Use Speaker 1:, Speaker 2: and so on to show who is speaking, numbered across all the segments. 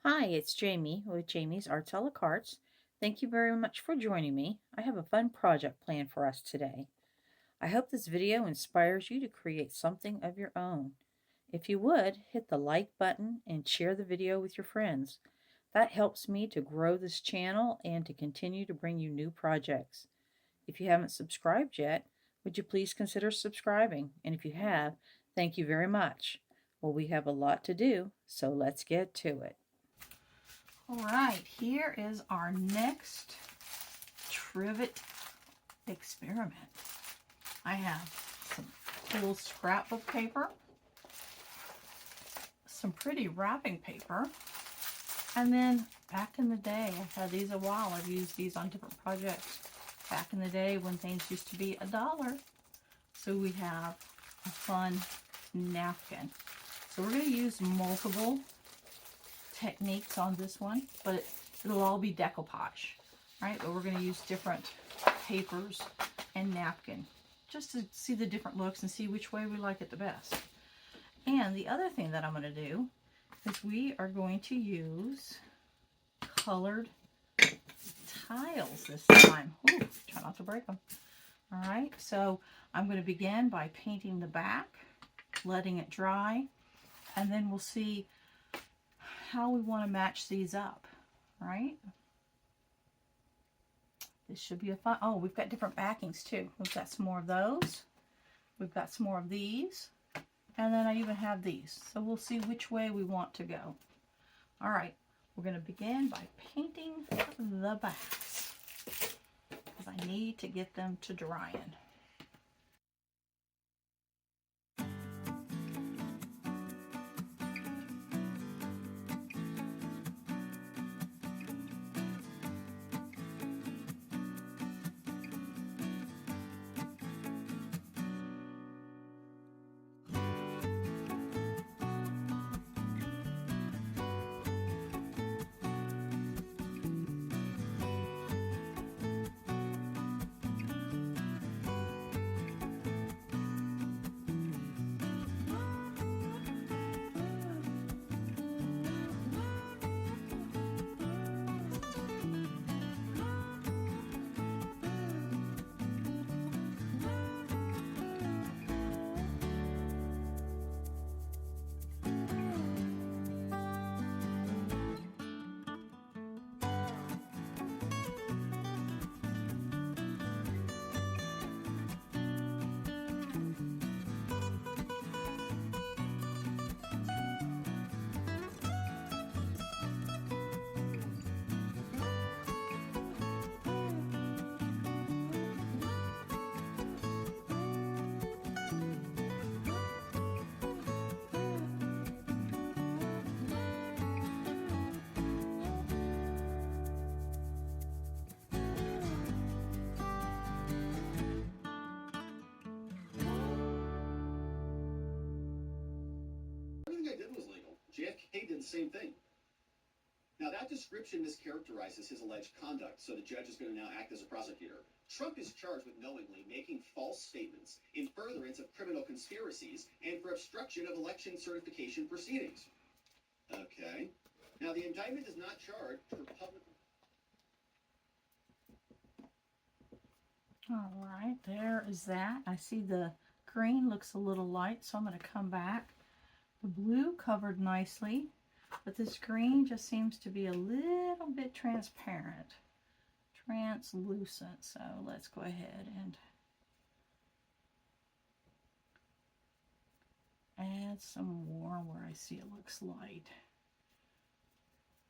Speaker 1: Hi, it's Jamie with Jamie's Arts a la Carte. Thank you very much for joining me. I have a fun project planned for us today. I hope this video inspires you to create something of your own. If you would, hit the like button and share the video with your friends. That helps me to grow this channel and to continue to bring you new projects. If you haven't subscribed yet, would you please consider subscribing? And if you have, thank you very much. Well, we have a lot to do, so let's get to it.
Speaker 2: All right, here is our next trivet experiment. I have some cool scrapbook paper, some pretty wrapping paper, and then back in the day, I've had these a while. I've used these on different projects. Back in the day when things used to be $1. So we have a fun napkin. So we're going to use multiple techniques on this one, but it'll all be decoupage, right? But we're going to use different papers and napkin just to see the different looks and see which way we like it the best. And the other thing that I'm going to do is we are going to use colored tiles this time. Ooh, try not to break them. All right, so I'm going to begin by painting the back, letting it dry, and then we'll see how we want to match these up, right? This should be a fun, oh, we've got different backings too. We've got some more of those. We've got some more of these. And then I even have these. So we'll see which way we want to go. All right, we're going to begin by painting the backs because I need to get them to dry in.
Speaker 3: Everything I did was legal. JFK did the same thing. Now, that description mischaracterizes his alleged conduct, so the judge is going to now act as a prosecutor. Trump is charged with knowingly making false statements in furtherance of criminal conspiracies and for obstruction of election certification proceedings. Okay. Now, the indictment does not charge for public...
Speaker 2: All right, there is that. I see the green looks a little light, so I'm going to come back. The blue covered nicely, but this green just seems to be a little bit transparent, translucent. So let's go ahead and add some more where I see it looks light.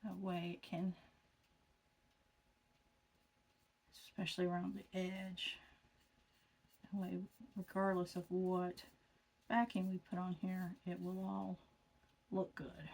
Speaker 2: That way it can, especially around the edge, that way regardless of what backing we put on here, it will all look good.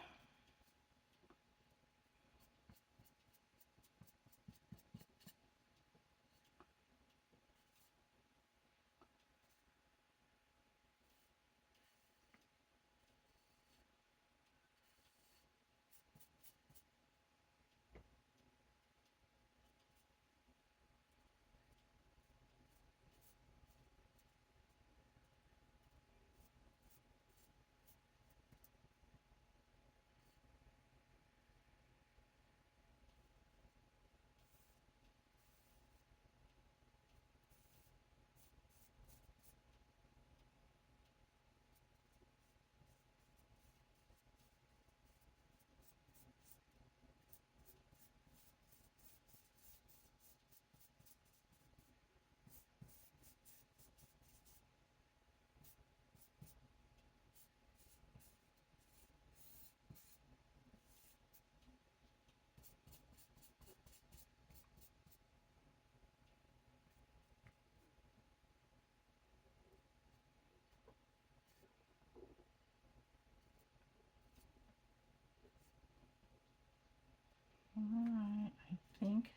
Speaker 2: Alright, I think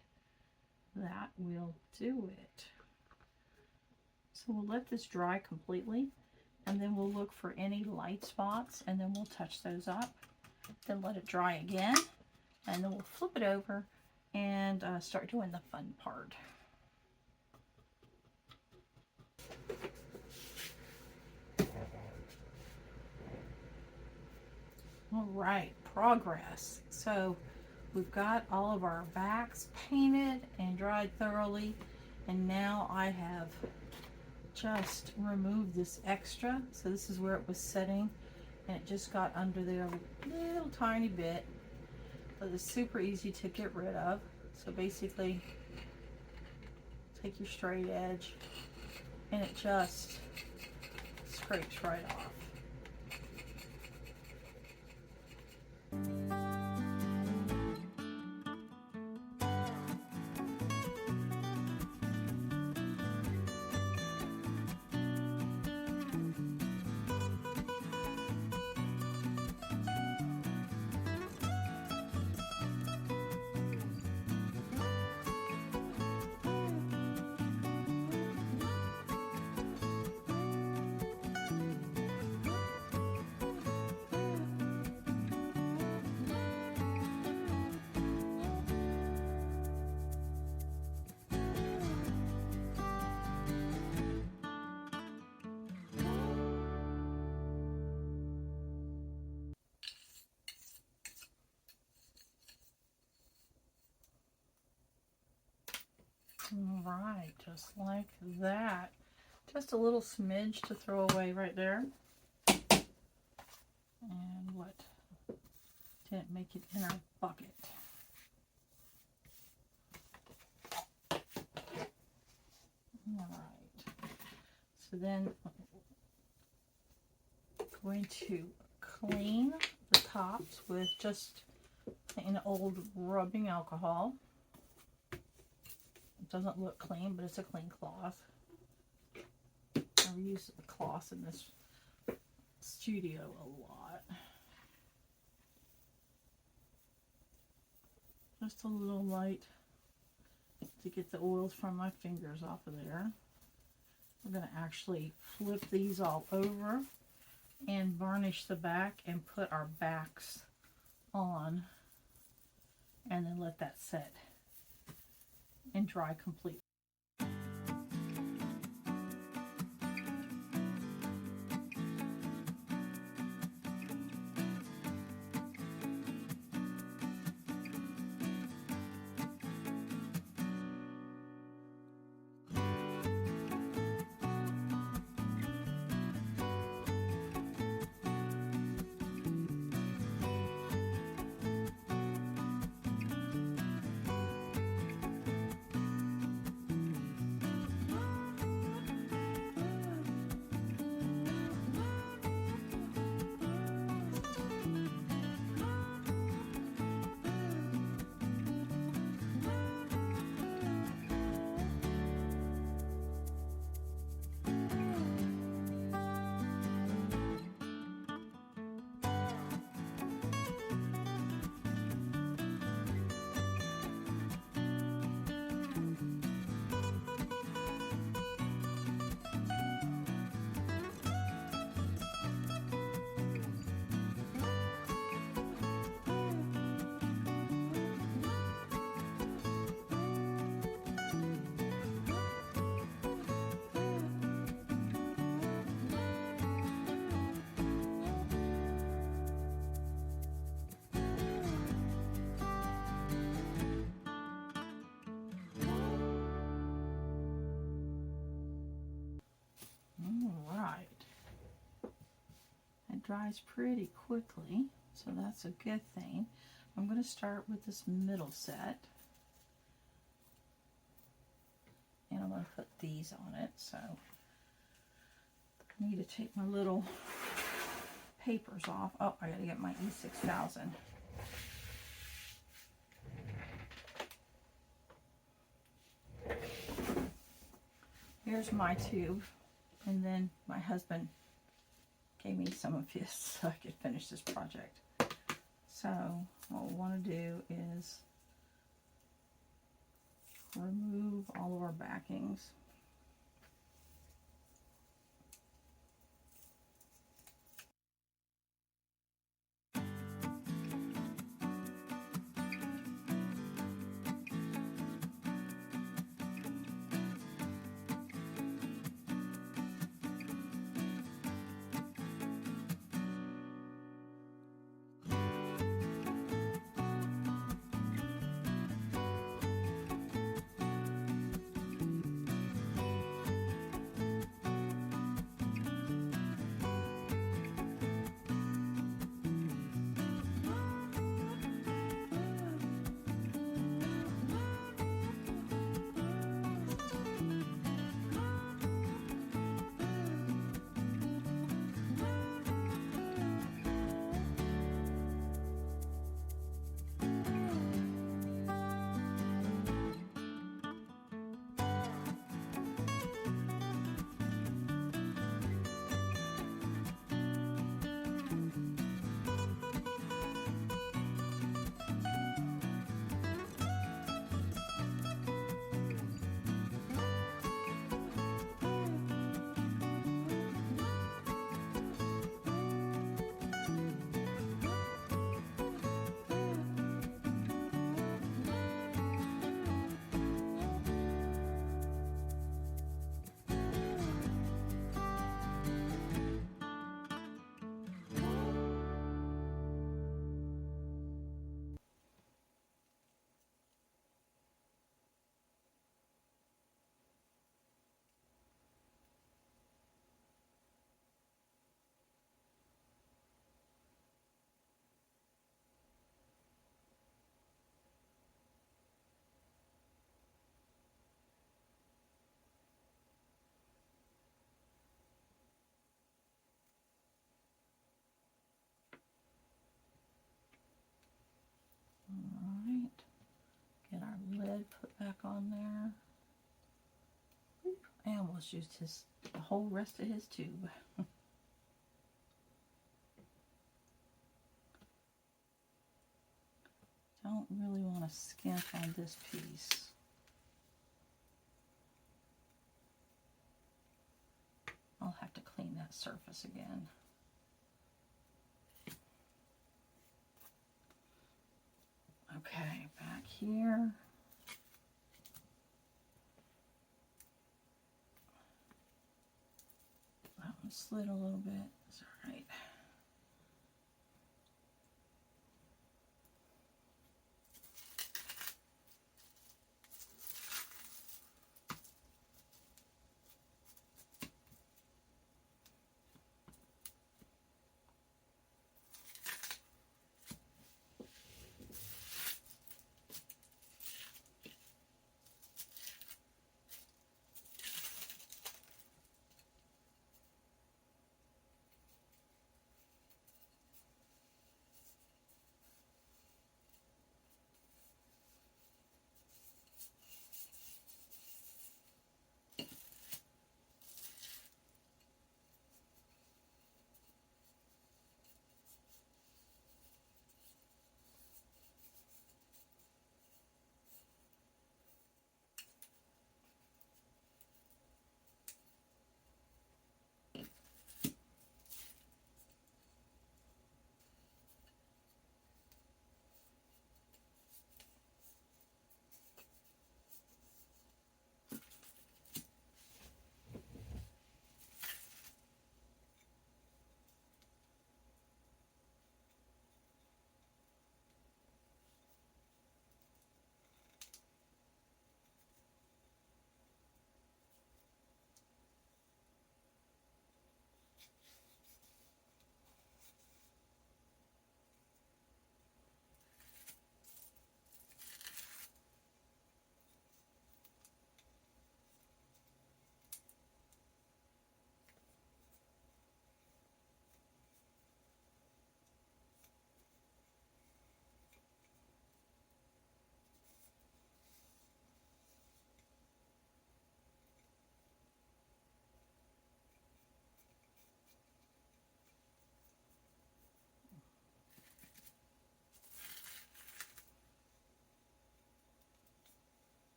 Speaker 2: that will do it. So we'll let this dry completely, and then we'll look for any light spots, and then we'll touch those up. Then let it dry again, and then we'll flip it over and start doing the fun part. All right, progress. So we've got all of our backs painted and dried thoroughly, and now I have just removed this extra. So this is where it was setting, and it just got under there a little tiny bit, but it's super easy to get rid of. So basically, take your straight edge, and it just scrapes right off. All right, just like that. Just a little smidge to throw away right there. And what didn't make it in our bucket. All right. So then I'm going to clean the tops with just an old rubbing alcohol. It doesn't look clean, but it's a clean cloth. I use the cloths in this studio a lot. Just a little light to get the oils from my fingers off of there. We're going to actually flip these all over and varnish the back and put our backs on, and then let that set and dry completely. Dries pretty quickly, so that's a good thing. I'm going to start with this middle set, and I'm going to put these on it. So I need to take my little papers off. Oh, I got to get my E6000. Here's my tube, and then my husband gave me some of his so I could finish this project. So what we want to do is remove all of our backings. Alright, get our lid put back on there. I almost used the whole rest of his tube. Don't really want to skimp on this piece. I'll have to clean that surface again. Okay, back here. That one slid a little bit. It's all right.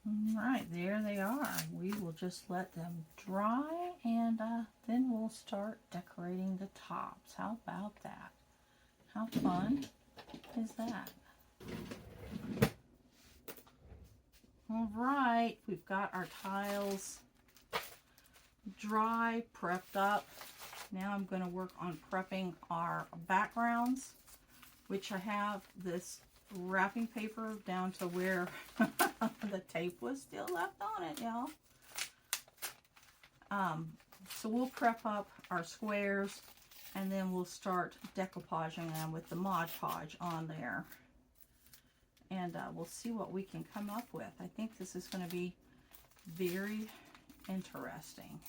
Speaker 2: Alright, there they are. We will just let them dry and then we'll start decorating the tops. How about that? How fun is that? Alright, we've got our tiles dry, prepped up. Now I'm going to work on prepping our backgrounds, which I have this wrapping paper down to where the tape was still left on it, y'all. So we'll prep up our squares and then we'll start decoupaging them with the Mod Podge on there. And we'll see what we can come up with. I think this is going to be very interesting.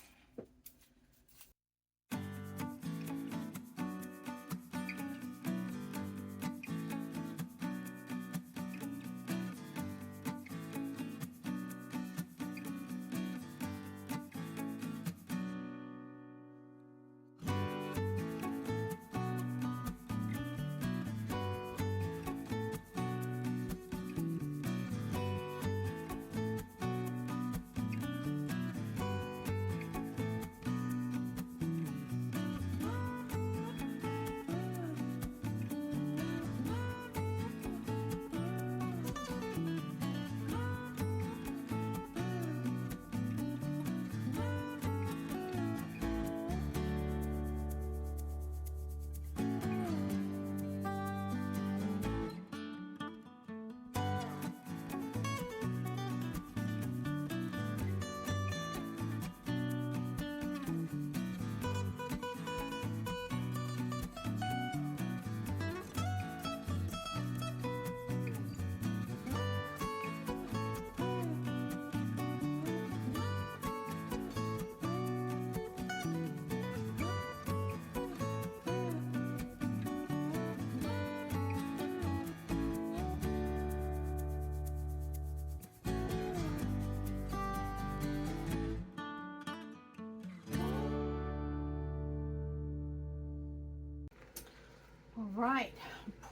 Speaker 2: Right,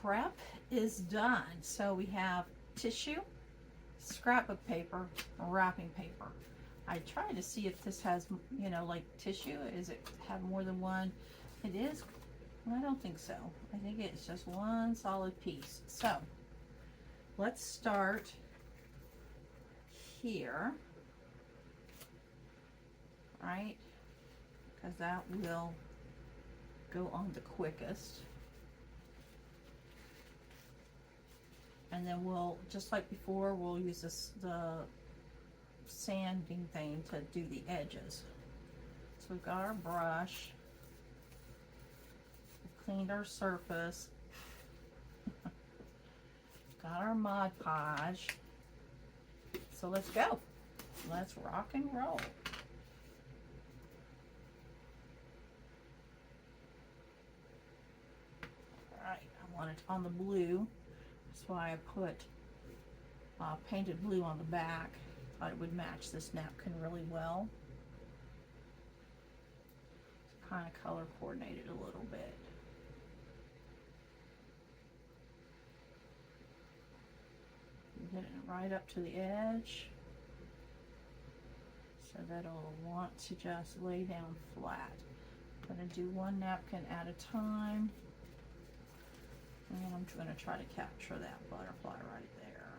Speaker 2: prep is done. So we have tissue, scrapbook paper, wrapping paper. I tried to see if this has, you know, like tissue. Is it have more than one? It is. I don't think so. I think it's just one solid piece. So let's start here, right? Because that will go on the quickest. And then we'll, just like before, we'll use the sanding thing to do the edges. So we've got our brush. We've cleaned our surface. Got our Mod Podge. So let's go. Let's rock and roll. Alright, I want it on the blue. That's why I put painted blue on the back. Thought it would match this napkin really well. Kind of color coordinated a little bit. Get it right up to the edge. So that it'll want to just lay down flat. I'm going to do one napkin at a time. And I'm going to try to capture that butterfly right there.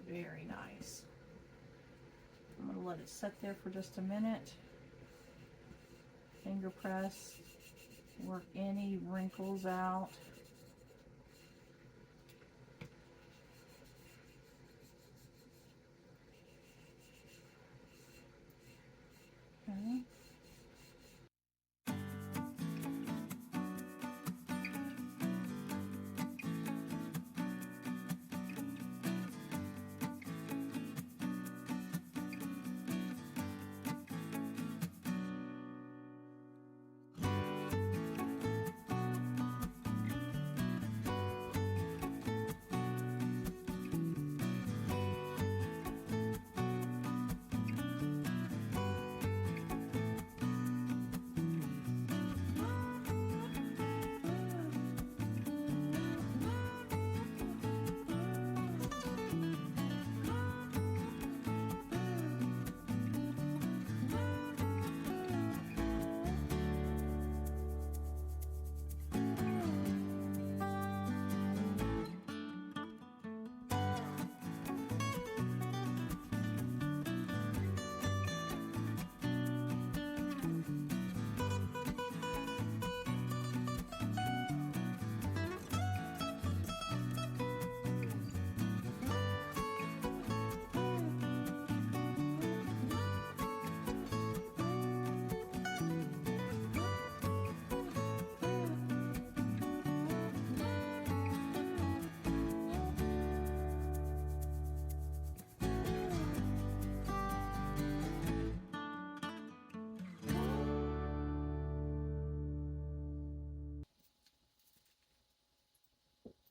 Speaker 2: Very nice. I'm going to let it sit there for just a minute. Finger press. Work any wrinkles out. Okay.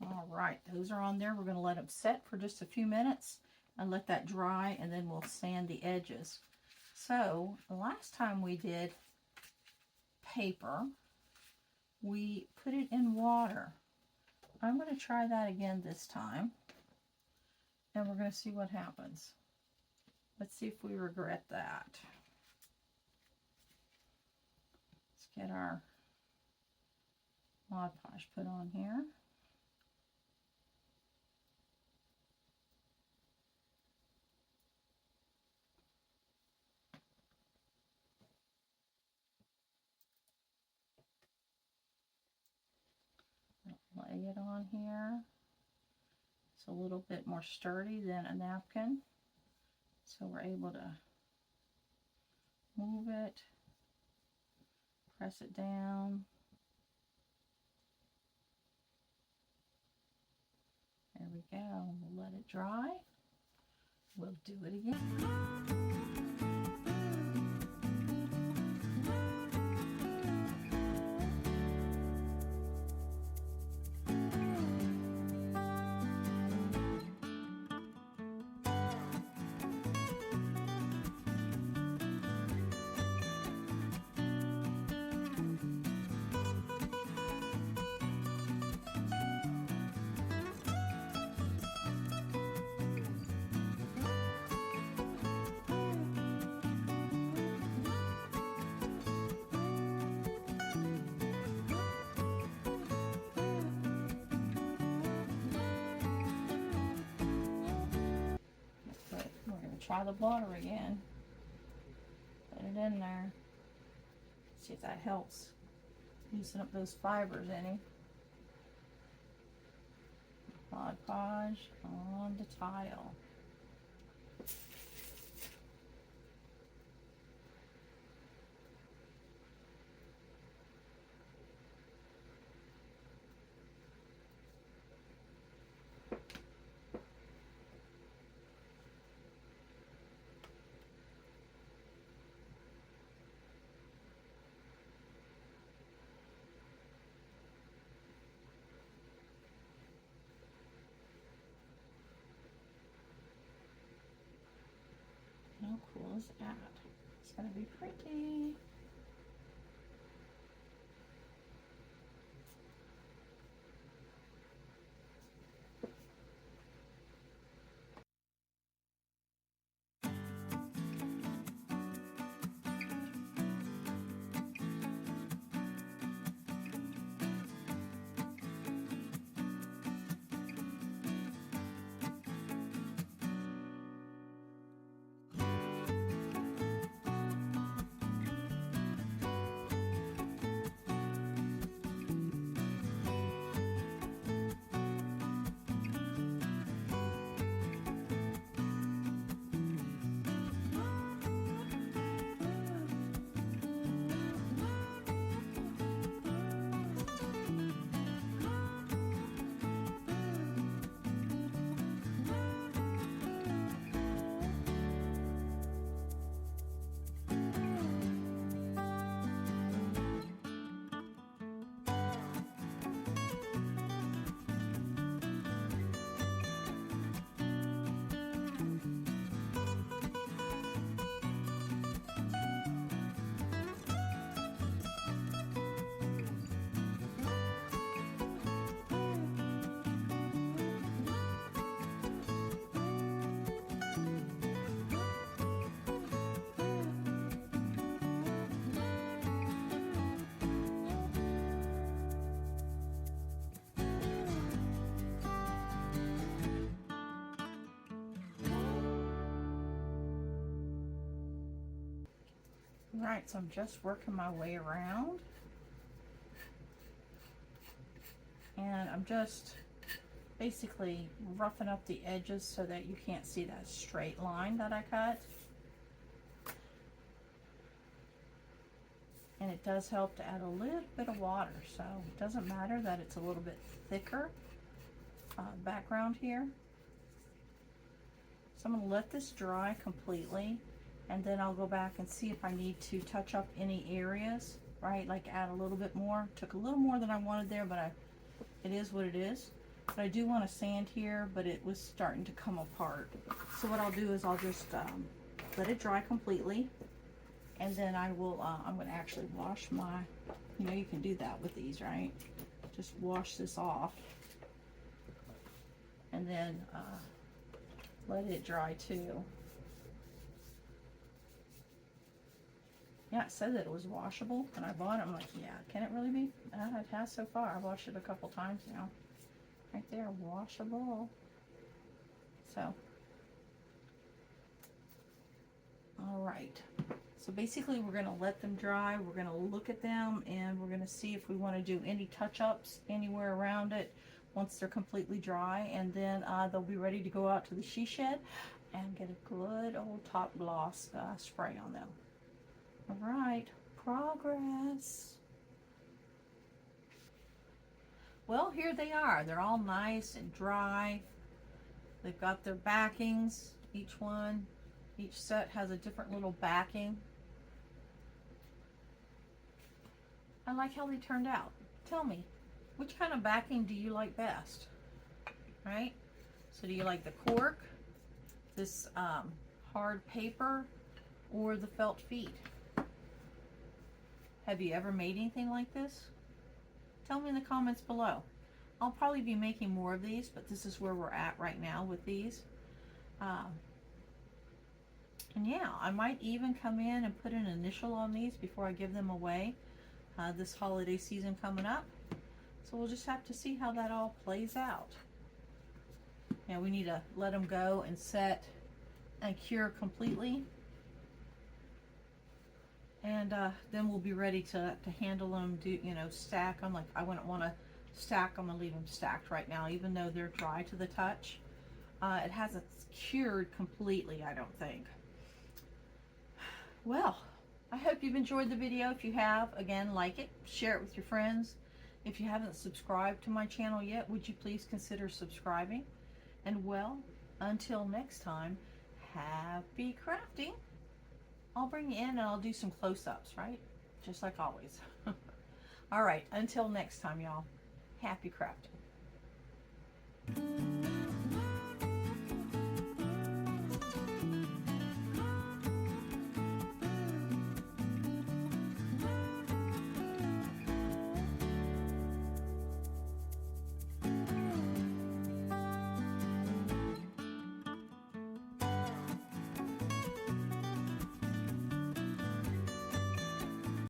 Speaker 2: All right, those are on there. We're going to let them set for just a few minutes and let that dry, and then we'll sand the edges. So last time we did paper, we put it in water. I'm going to try that again this time, and we're going to see what happens. Let's see if we regret that. Let's get our Mod Podge put on here. Lay it on here. It's a little bit more sturdy than a napkin, so we're able to move it, press it down. There we go. We'll let it dry. We'll do it again. Try the water again. Put it in there. See if that helps loosen up those fibers any. Mod Podge on the tile. How cool is that? It's going to be pretty. Right, so I'm just working my way around, and I'm just basically roughing up the edges so that you can't see that straight line that I cut. And it does help to add a little bit of water, so it doesn't matter that it's a little bit thicker background here. So I'm going to let this dry completely, and then I'll go back and see if I need to touch up any areas, right? Like add a little bit more. Took a little more than I wanted there, but it is what it is. But I do want to sand here, but it was starting to come apart. So what I'll do is I'll just let it dry completely. And then I will, I'm going to actually wash my, you know, you can do that with these, right? Just wash this off. And then let it dry too. Yeah, it said that it was washable, and I bought it. I'm like, yeah, can it really be? It has so far. I've washed it a couple times now. Right there, washable. So, all right. So basically, we're going to let them dry. We're going to look at them, and we're going to see if we want to do any touch-ups anywhere around it once they're completely dry. And then they'll be ready to go out to the she shed and get a good old top gloss spray on them. All right, progress. Well, here they are. They're all nice and dry. They've got their backings, each set has a different little backing. I like how they turned out. Tell me, which kind of backing do you like best? Right? So do you like the cork, this hard paper, or the felt feet? Have you ever made anything like this? Tell me in the comments below. I'll probably be making more of these, but this is where we're at right now with these. And yeah, I might even come in and put an initial on these before I give them away this holiday season coming up. So we'll just have to see how that all plays out. Now we need to let them go and set and cure completely. And then we'll be ready to handle them, stack them. Like, I wouldn't want to stack them and leave them stacked right now, even though they're dry to the touch. It hasn't cured completely, I don't think. Well, I hope you've enjoyed the video. If you have, again, like it, share it with your friends. If you haven't subscribed to my channel yet, would you please consider subscribing? And well, until next time, happy crafting. I'll bring you in and I'll do some close-ups, right? Just like always. All right, until next time, y'all. Happy crafting.